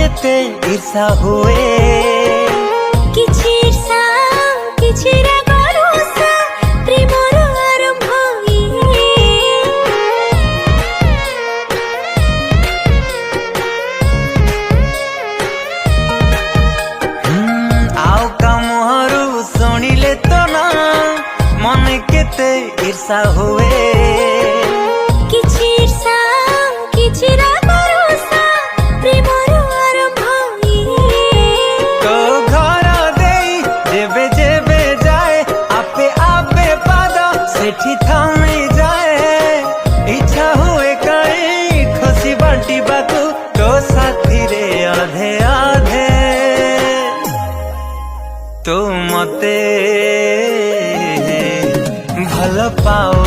केते ईर्षा हुए किछि ईर्षा किछि राग रोषा प्रेमर आरंभ आउ का मुहरु शुणिले तो ना मन केते ईर्षा हुए किछि ईर्षा किछि राग रोषा प्रेमर आरंभ तो घर देई जेबे जेबे जाए आपे आपे पाद सेठी थामी जाए इच्छा हुए कई खुशी बांटी बाकू तो साथी रे आधे आधे तो मते भल पाओ